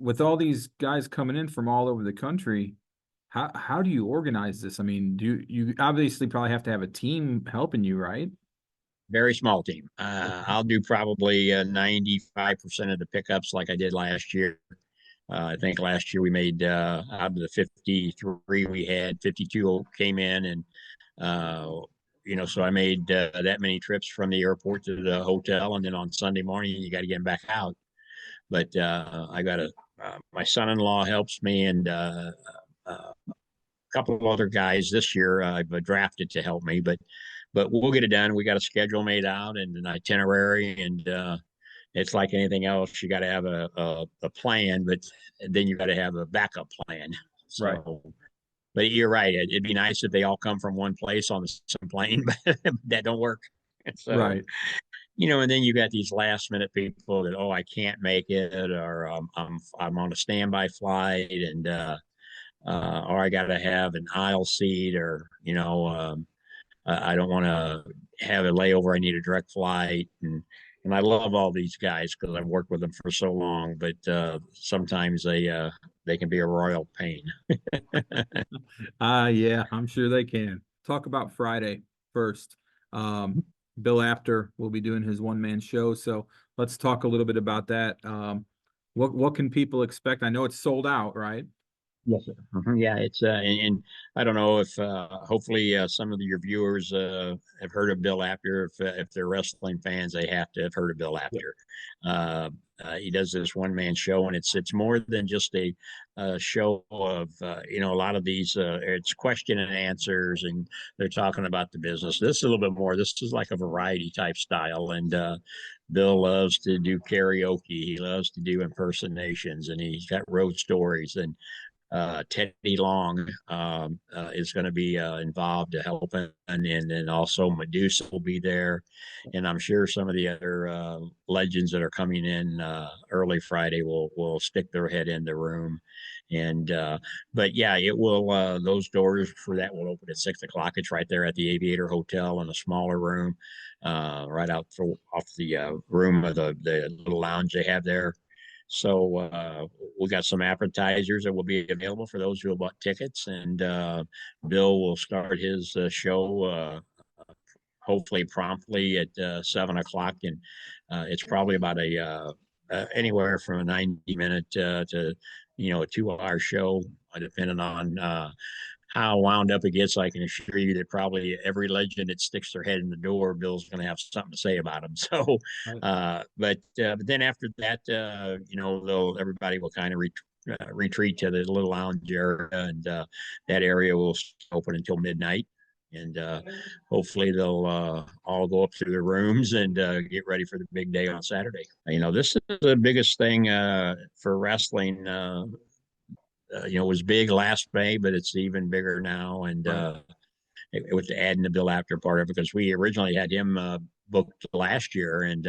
with all these guys coming in from all over the country, how do you organize this? I mean, you obviously probably have to have a team helping you, right? Very small team. Okay. I'll do probably 95% of the pickups like I did last year. I think last year we made out of the 53 we had, 52 came in, and uh, so I made that many trips from the airport to the hotel, and then on Sunday morning you got to get them back out. But I got my son-in-law helps me, and a couple of other guys this year I've drafted to help me, but we'll get it done. We got a schedule made out and an itinerary, and it's like anything else. You got to have a plan, but then you got to have a backup plan. Right. So, but you're right. It'd be nice if they all come from one place on the same plane, but that don't work. So, Right. and then you got these last minute people that, oh, I can't make it, or I'm on a standby flight, and or I got to have an aisle seat, or I don't want to have a layover. I need a direct flight, and I love all these guys because I've worked with them for so long. But sometimes they can be a royal pain. Yeah, I'm sure they can. Talk about Friday first. Um, Bill Apter will be doing his one-man show, so let's talk a little bit about that. What can people expect? I know it's sold out, right? Yes, sir. Yeah, it's and I don't know if hopefully some of your viewers have heard of Bill Apter. If they're wrestling fans, they have to have heard of Bill Yep. Apter. He does this one man show, and it's more than just a show of a lot of these. It's question and answers, and they're talking about the business. This is a little bit more. This is like a variety type style, and Bill loves to do karaoke. He loves to do impersonations, and he's got road stories and Teddy Long is going to be involved to help, and then also Medusa will be there, and I'm sure some of the other legends that are coming in early Friday will stick their head in the room, and but yeah, it will. Those doors for that will open at 6 o'clock. It's right there at the Aviator Hotel in a smaller room, right off the room of the little lounge they have there. So we got some appetizers that will be available for those who have bought tickets, and Bill will start his show hopefully promptly at 7 o'clock, and it's probably about anywhere from a 90 minute to a 2 hour show, depending on how wound up it gets. I can assure you that probably every legend that sticks their head in the door, Bill's going to have something to say about them. So, Right. but then after that, they'll everybody will kind of retreat to the little lounge area, and that area will open until midnight. And hopefully they'll all go up to their rooms and get ready for the big day on Saturday. This is the biggest thing for wrestling. It was big last May, but it's even bigger now. And Right. with adding the Bill Apter part of it, because we originally had him booked last year, and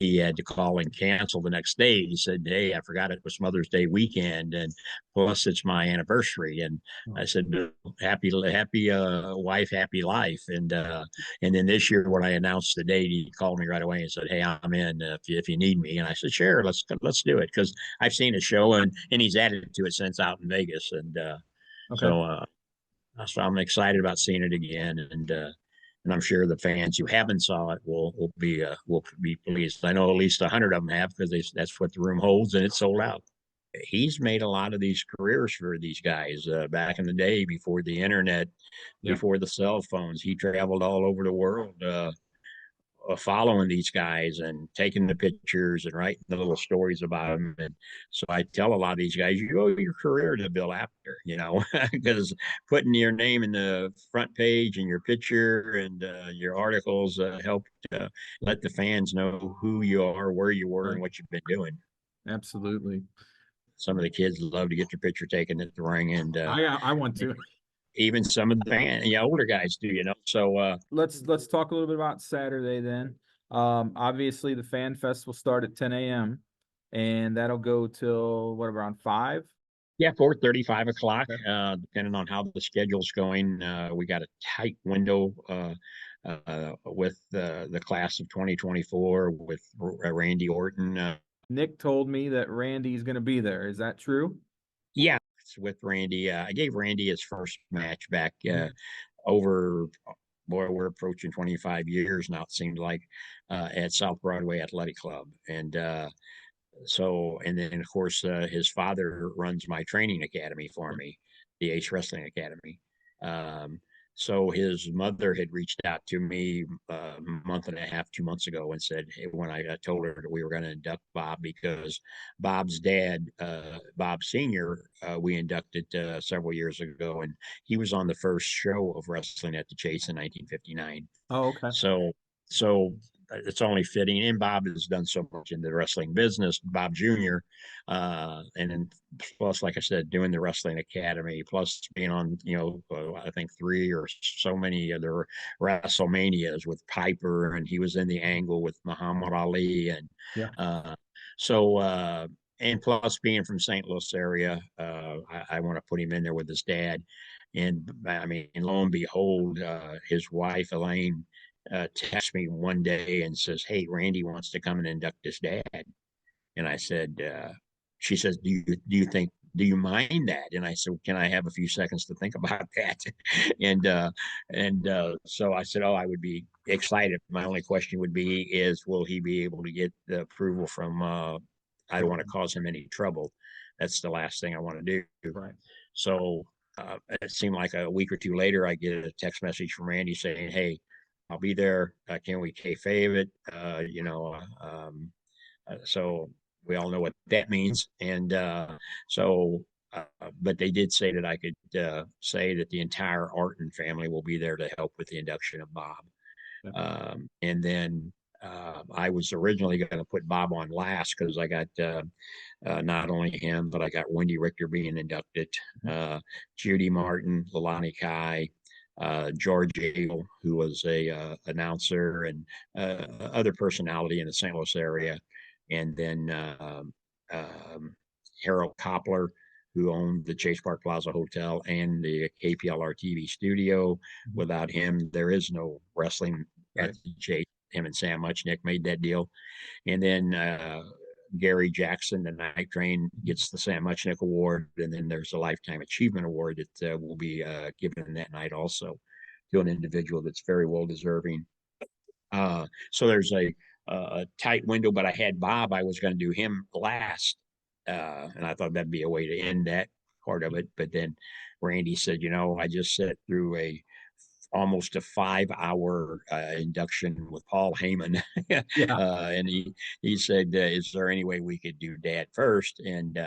he had to call and cancel the next day. He said, "Hey, I forgot it was Mother's Day weekend, and plus it's my anniversary." And I Oh, said, "Happy wife, happy life." And then this year when I announced the date, he called me right away and said, "Hey, I'm in if you need me." And I said, "Sure, let's do it," because I've seen a show, and he's added to it since out in Vegas, and okay. so. So I'm excited about seeing it again, and I'm sure the fans who haven't saw it will be pleased. I know at least 100 of them have, because that's what the room holds, and it's sold out. He's made a lot of these careers for these guys back in the day, before the internet, Yeah. before the cell phones. He traveled all over the world following these guys and taking the pictures and writing the little stories about them. And so I tell a lot of these guys, you owe your career to Bill Apter, because putting your name in the front page and your picture and your articles help let the fans know who you are, where you were, and Right. what you've been doing. Absolutely. Some of the kids love to get their picture taken at the ring, and I want to. even some of the older guys do. So Let's talk a little bit about Saturday then. Obviously the Fan Fest will start at 10 a.m. and that'll go till what around 5? Yeah, 4:30, 5 o'clock, Okay. depending on how the schedule's going. We got a tight window with the class of 2024 with Randy Orton. Nick told me that Randy's going to be there. Is that true? Yeah, it's with Randy. I gave Randy his first match back Mhm. over, boy, we're approaching 25 years now, it seems like, at South Broadway Athletic Club. And then of course, his father runs my training academy for Yeah. me, the Ace Wrestling Academy. Um, so his mother had reached out to me a month and a half, 2 months ago, and said, hey, when I told her that we were going to induct Bob, because Bob's dad, Bob Senior, we inducted several years ago, and he was on the first show of wrestling at the Chase in 1959. Oh, okay. So, so it's only fitting. And Bob has done so much in the wrestling business, Bob Jr. And then plus, like I said, doing the wrestling academy, plus being on, I think three or so many other WrestleManias with Piper, and he was in the angle with Muhammad Ali. Yeah. Uh, so, and plus being from St. Louis area, I want to put him in there with his dad. And I mean, lo and behold, his wife, Elaine, texts me one day and says, "Hey, Randy wants to come and induct his dad." And I said, she says, do you mind that? And I said, can I have a few seconds to think about that? and so I said, oh, I would be excited. My only question would be, will he be able to get the approval from? I don't want to cause him any trouble. That's the last thing I want to do. Right. So it seemed like a week or two later, I get a text message from Randy saying, "Hey, I'll be there. Can we kayfabe it?" So we all know what that means. But they did say that I could say that the entire Arton family will be there to help with the induction of Bob. Yeah. And then I was originally going to put Bob on last because I got not only him, but I got Wendy Richter being inducted, Mhm. Judy Martin, Lalani Kai, George Abel, who was a announcer and other personality in the St. Louis area, and then um, Harold Koppler, who owned the Chase Park Plaza Hotel and the KPLR TV studio. Mhm. Without him, there is no wrestling at Right. the Chase. Him and Sam Muchnick made that deal. And then Gary Jackson, the night train, gets the Sam Muchnick Award. And then there's a Lifetime Achievement Award that will be given that night also to an individual that's very well deserving. So there's a tight window, but I had Bob. I was going to do him last, and I thought that'd be a way to end that part of it. But then Randy said, I just sat through almost a 5 hour induction with Paul Heyman, Yeah. and he said, "Is there any way we could do Dad first?" And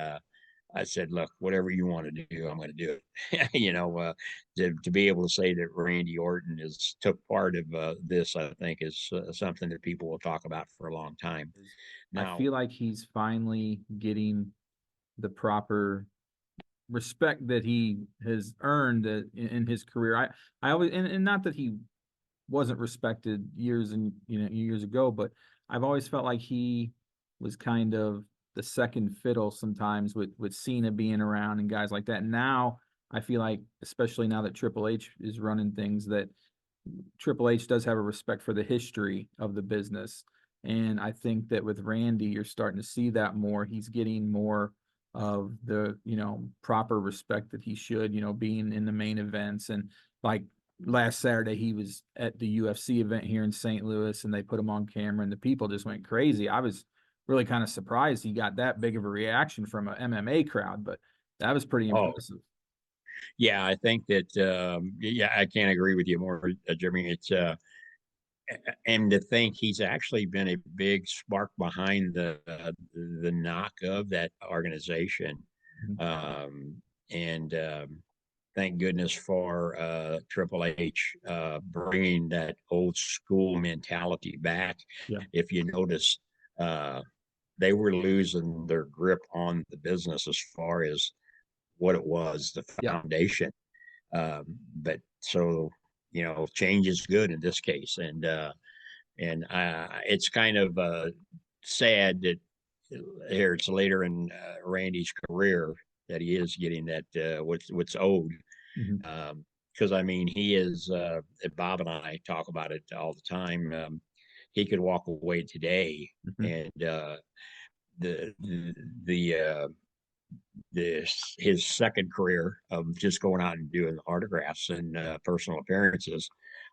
I said, look, whatever you want to do, I'm going to do it. To be able to say that Randy Orton is took part of this, I think is something that people will talk about for a long time. I Now, feel like he's finally getting the proper respect that he has earned in his career. I always, and not that he wasn't respected years and years ago, but I've always felt like he was kind of the second fiddle sometimes with Cena being around and guys like that. Now I feel like, especially now that Triple H is running things, that Triple H does have a respect for the history of the business. And I think that with Randy, you're starting to see that more. He's getting more of the, proper respect that he should, being in the main events. And like last Saturday, he was at the UFC event here in St. Louis and they put him on camera and the people just went crazy. I was really kind of surprised he got that big of a reaction from an MMA crowd, but that was pretty oh, impressive. yeah, I think that, yeah, I can't agree with you more, Jimmy. And to think he's actually been a big spark behind the knock of that organization. Mhm. And thank goodness for Triple H bringing that old school mentality back. Yeah. If you notice, uh, they were losing their grip on the business as far as what it was, the Yeah. foundation. But so, change is good in this case. And it's kind of sad that here it's later in Randy's career that he is getting that what's owed. Mhm. Because I mean, he is. Bob and I talk about it all the time. He could walk away today, Mhm. and the his second career of just going out and doing autographs and personal appearances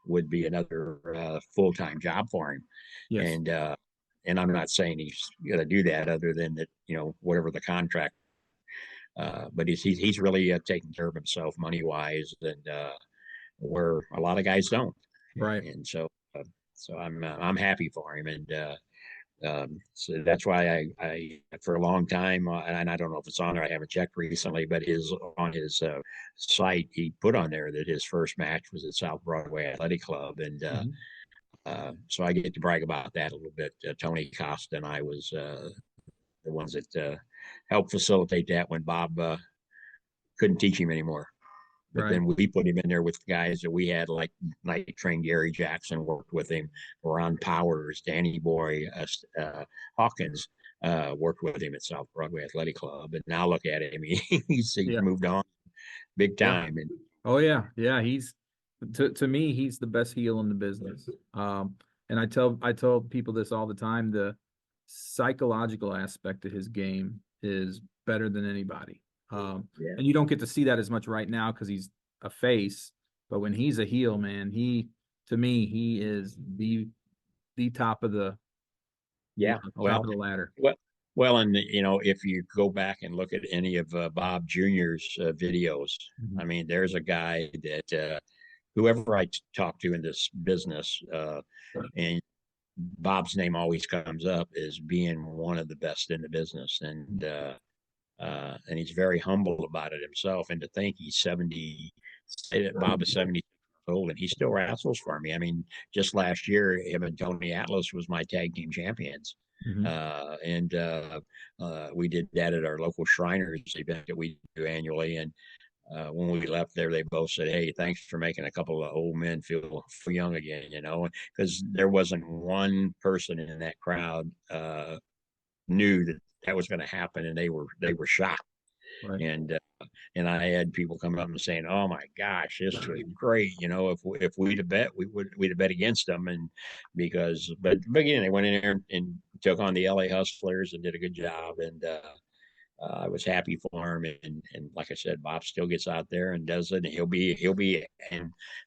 would be another full-time job for him. Yes. And I'm not saying he's going to do that, other than that, whatever the contract. But he's really taking care of himself money wise, and where a lot of guys don't. Right. And so I'm happy for him, and so that's why I for a long time, and I don't know if it's on there, I haven't checked recently, but on his site, he put on there that his first match was at South Broadway Athletic Club. And so I get to brag about that a little bit. Tony Costa and I was the ones that helped facilitate that when Bob couldn't teach him anymore. But Right. then we put him in there with guys that we had, like night trained Gary Jackson worked with him, Ron Powers, Danny Boy, Hawkins worked with him at South Broadway Athletic Club. And now look at him. He's moved on big time. Yeah. And Oh yeah. Yeah. He's to me, he's the best heel in the business. And I tell people this all the time, the psychological aspect of his game is better than anybody. And you don't get to see that as much right now because he's a face, but when he's a heel, man, to me, he is the top of the top of the ladder. Well, and if you go back and look at any of Bob Jr.'s videos, I mean, there's a guy that whoever I talk to in this business, and Bob's name always comes up as being one of the best in the business, and he's very humble about it himself. And to think he's 70, say that Bob is 70 years old, and he still wrestles for me. I mean, just last year, him and Tony Atlas was my tag team champions. And we did that at our local Shriners event that we do annually. And when we left there, they both said, "Hey, thanks for making a couple of old men feel young again," because there wasn't one person in that crowd knew that was going to happen, and they were shocked. Right. And I had people coming up and saying, "Oh my gosh, this was great! If we'd have bet, we'd have bet against them." And but again, they went in there and took on the LA Hustlers and did a good job. And I was happy for him. And like I said, Bob still gets out there and does it. And he'll be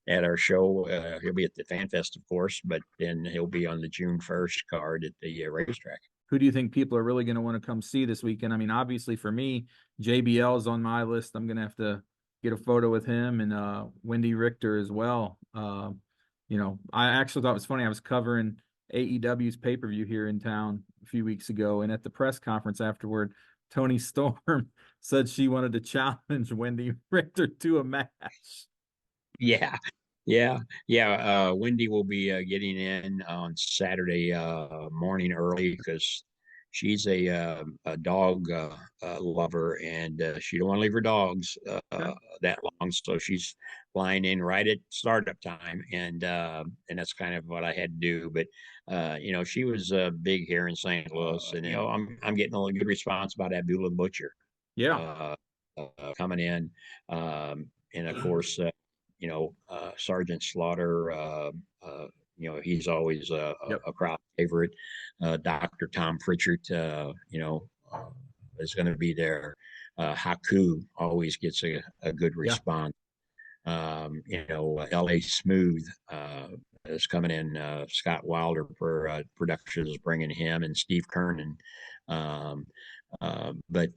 at our show. He'll be at the Fan Fest, of course, but then he'll be on the June 1st card at the racetrack. Who do you think people are really going to want to come see this weekend? I mean, obviously for me, JBL is on my list. I'm going to have to get a photo with him, and Wendy Richter as well. I actually thought it was funny. I was covering AEW's pay-per-view here in town a few weeks ago, and at the press conference afterward, Tony Storm said she wanted to challenge Wendy Richter to a match. Yeah. Wendy will be getting in on Saturday morning early, because she's a dog lover, and she don't want to leave her dogs that long. So she's flying in right at startup time, and that's kind of what I had to do. But she was big here in St. Louis, and I'm getting a good response about Abdullah the Butcher. Coming in, and of course. Sergeant Slaughter, he's always a crowd favorite. Dr. Tom Pritchard, is going to be there. Haku always gets a good response. LA Smooth is coming in. Scott Wilder Productions is bringing him, and Steve Kernan. But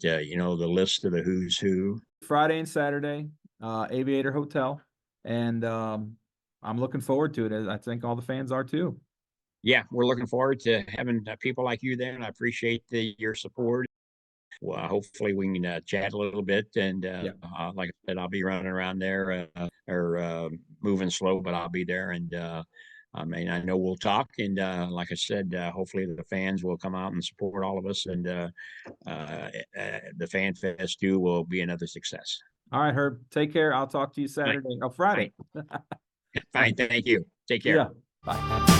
the list of the who's who. Friday and Saturday, Aviator Hotel. And I'm looking forward to it. I think all the fans are too. Yeah, we're looking forward to having people like you there, and I appreciate your support. Well, hopefully we can chat a little bit. And like I said, I'll be running around there or moving slow, but I'll be there. And I know we'll talk. And like I said, hopefully the fans will come out and support all of us. And the Fan Fest 2 will be another success. All right, Herb. Take care. I'll talk to you Saturday. Friday. Fine. Thank you. Take care. Yeah. Bye.